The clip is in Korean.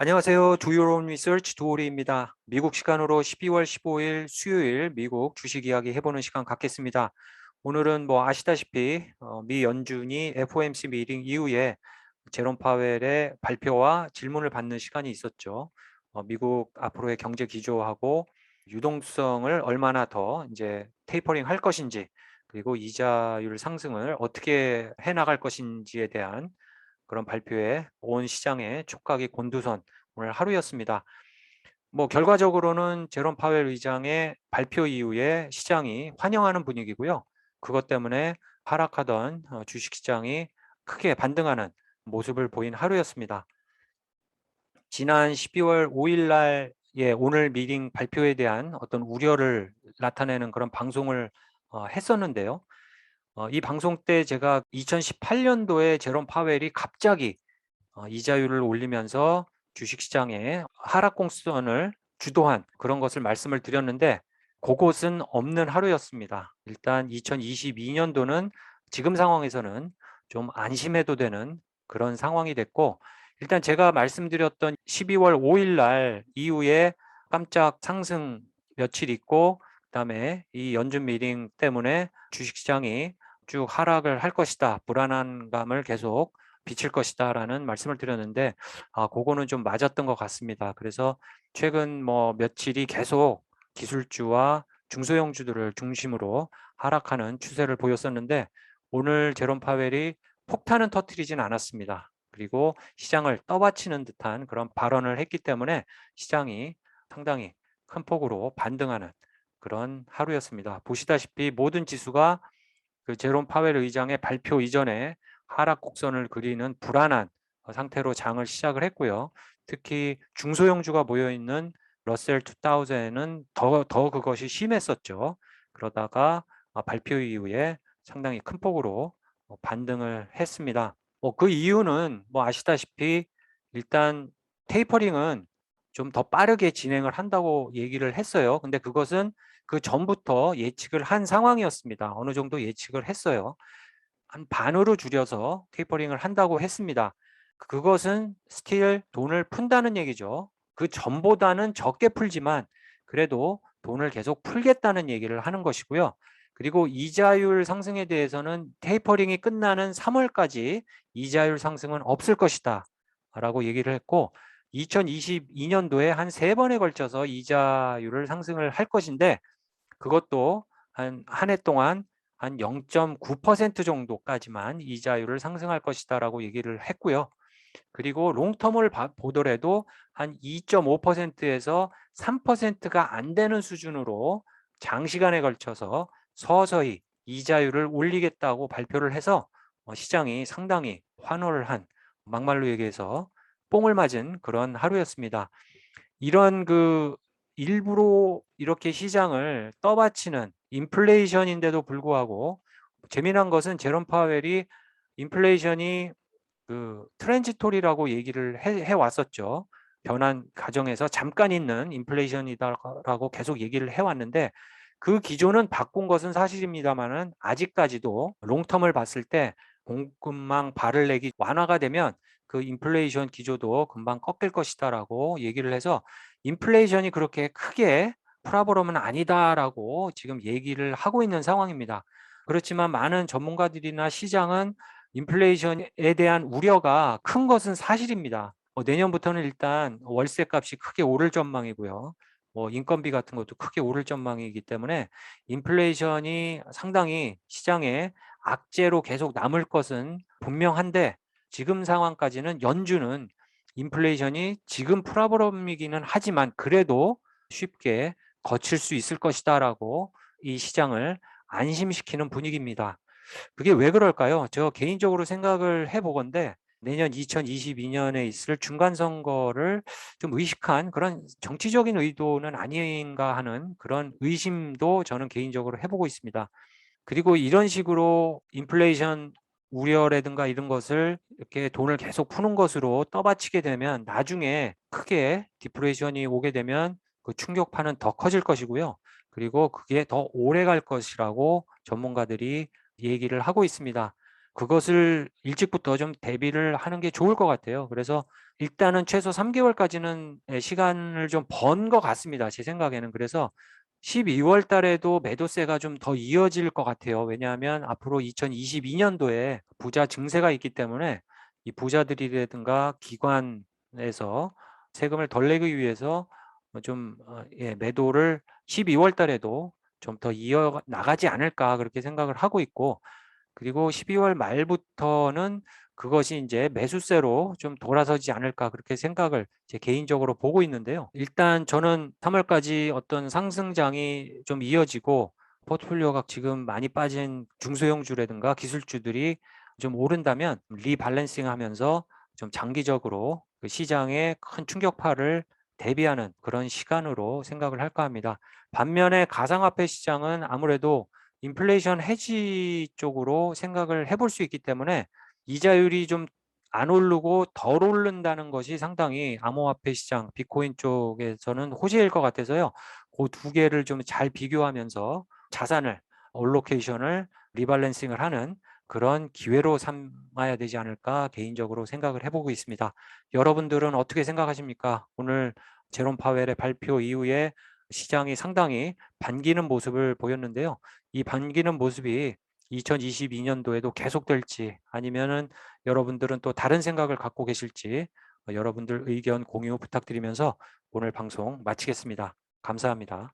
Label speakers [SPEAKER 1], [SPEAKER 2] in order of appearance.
[SPEAKER 1] 안녕하세요. Do Your Own Research 도오리입니다. 미국 시간으로 12월 15일 수요일 미국 주식 이야기 해보는 시간 갖겠습니다. 오늘은 뭐 아시다시피 미 연준이 FOMC 미팅 이후에 제롬 파웰의 발표와 질문을 받는 시간이 있었죠. 미국 앞으로의 경제 기조하고 유동성을 얼마나 더 이제 테이퍼링 할 것인지, 그리고 이자율 상승을 어떻게 해 나갈 것인지에 대한 그런 발표에 온 시장의 촉각이 곤두선 오늘 하루였습니다. 뭐 결과적으로는 제롬 파웰 의장의 발표 이후에 시장이 환영하는 분위기고요. 그것 때문에 하락하던 주식시장이 크게 반등하는 모습을 보인 하루였습니다. 지난 12월 5일 날 오늘 미팅 발표에 대한 어떤 우려를 나타내는 그런 방송을 했었는데요. 이 방송 때 제가 2018년도에 제롬 파웰이 갑자기 이자율을 올리면서 주식시장에 하락 공수선을 주도한 그런 것을 말씀을 드렸는데, 그것은 없는 하루였습니다. 일단 2022년도는 지금 상황에서는 좀 안심해도 되는 그런 상황이 됐고, 일단 제가 말씀드렸던 12월 5일 날 이후에 깜짝 상승 며칠 있고, 그다음에 이 연준 미팅 때문에 주식시장이 쭉 하락을 할 것이다, 불안한 감을 계속 비칠 것이다 라는 말씀을 드렸는데, 그거는 좀 맞았던 것 같습니다. 그래서 최근 뭐 며칠이 계속 기술주와 중소형주들을 중심으로 하락하는 추세를 보였었는데, 오늘 제롬 파웰이 폭탄은 터뜨리진 않았습니다. 그리고 시장을 떠받치는 듯한 그런 발언을 했기 때문에 시장이 상당히 큰 폭으로 반등하는 그런 하루였습니다. 보시다시피 모든 지수가 그 제롬 파웰 의장의 발표 이전에 하락 곡선을 그리는 불안한 상태로 장을 시작을 했고요. 특히 중소형주가 모여있는 러셀 2000은 더 그것이 심했었죠. 그러다가 발표 이후에 상당히 큰 폭으로 반등을 했습니다. 그 이유는 뭐 아시다시피 일단 테이퍼링은 좀 더 빠르게 진행을 한다고 얘기를 했어요. 근데 그것은 그 전부터 예측을 한 상황이었습니다. 어느 정도 예측을 했어요. 한 반으로 줄여서 테이퍼링을 한다고 했습니다. 그것은 스틸 돈을 푼다는 얘기죠. 그 전보다는 적게 풀지만 그래도 돈을 계속 풀겠다는 얘기를 하는 것이고요. 그리고 이자율 상승에 대해서는 테이퍼링이 끝나는 3월까지 이자율 상승은 없을 것이다 라고 얘기를 했고, 2022년도에 한 3번에 걸쳐서 이자율을 상승을 할 것인데, 그것도 한 해 동안 한 0.9% 정도까지만 이자율을 상승할 것이다라고 얘기를 했고요. 그리고 롱텀을 보더라도 한 2.5%에서 3%가 안 되는 수준으로 장시간에 걸쳐서 서서히 이자율을 올리겠다고 발표를 해서 시장이 상당히 환호를 한, 막말로 얘기해서 뽕을 맞은 그런 하루였습니다. 이런 일부러 이렇게 시장을 떠받치는 인플레이션인데도 불구하고, 재미난 것은 제롬 파웰이 인플레이션이 트랜지토리라고 얘기를 해왔었죠. 변한 과정에서 잠깐 있는 인플레이션이다라고 계속 얘기를 해왔는데, 그 기조는 바꾼 것은 사실입니다만은 아직까지도 롱텀을 봤을 때 공급망 발을내기 완화가 되면 그 인플레이션 기조도 금방 꺾일 것이다라고 얘기를 해서, 인플레이션이 그렇게 크게 프라브럼은 아니다라고 지금 얘기를 하고 있는 상황입니다. 그렇지만 많은 전문가들이나 시장은 인플레이션에 대한 우려가 큰 것은 사실입니다. 내년부터는 일단 월세 값이 크게 오를 전망이고요. 인건비 같은 것도 크게 오를 전망이기 때문에 인플레이션이 상당히 시장에 악재로 계속 남을 것은 분명한데, 지금 상황까지는 연준은 인플레이션이 지금 프라브럼이기는 하지만 그래도 쉽게 거칠 수 있을 것이다라고 이 시장을 안심시키는 분위기입니다. 그게 왜 그럴까요? 저 개인적으로 생각을 해보건데, 내년 2022년에 있을 중간선거를 좀 의식한 그런 정치적인 의도는 아닌가 하는 그런 의심도 저는 개인적으로 해보고 있습니다. 그리고 이런 식으로 인플레이션 우려라든가 이런 것을 이렇게 돈을 계속 푸는 것으로 떠받치게 되면 나중에 크게 디플레이션이 오게 되면 그 충격파는 더 커질 것이고요. 그리고 그게 더 오래 갈 것이라고 전문가들이 얘기를 하고 있습니다. 그것을 일찍부터 좀 대비를 하는 게 좋을 것 같아요. 그래서 일단은 최소 3개월까지는 시간을 좀 번 것 같습니다. 제 생각에는. 그래서 12월 달에도 매도세가 좀 더 이어질 것 같아요. 왜냐하면 앞으로 2022년도에 부자 증세가 있기 때문에 이 부자들이라든가 기관에서 세금을 덜 내기 위해서 좀 매도를 12월 달에도 좀 더 이어 나가지 않을까 그렇게 생각을 하고 있고, 그리고 12월 말부터는 그것이 이제 매수세로 좀 돌아서지 않을까 그렇게 생각을 제 개인적으로 보고 있는데요. 일단 저는 3월까지 어떤 상승장이 좀 이어지고 포트폴리오가 지금 많이 빠진 중소형주라든가 기술주들이 좀 오른다면 리밸런싱 하면서 좀 장기적으로 그 시장의 큰 충격파를 대비하는 그런 시간으로 생각을 할까 합니다. 반면에 가상화폐 시장은 아무래도 인플레이션 해지 쪽으로 생각을 해볼 수 있기 때문에 이자율이 좀 안 오르고 덜 오른다는 것이 상당히 암호화폐 시장, 비트코인 쪽에서는 호재일 것 같아서요. 그 두 개를 좀 잘 비교하면서 자산을, 올로케이션을 리밸런싱을 하는 그런 기회로 삼아야 되지 않을까 개인적으로 생각을 해보고 있습니다. 여러분들은 어떻게 생각하십니까? 오늘 제롬 파웰의 발표 이후에 시장이 상당히 반기는 모습을 보였는데요. 이 반기는 모습이 2022년도에도 계속될지 아니면은 여러분들은 또 다른 생각을 갖고 계실지 여러분들 의견 공유 부탁드리면서 오늘 방송 마치겠습니다. 감사합니다.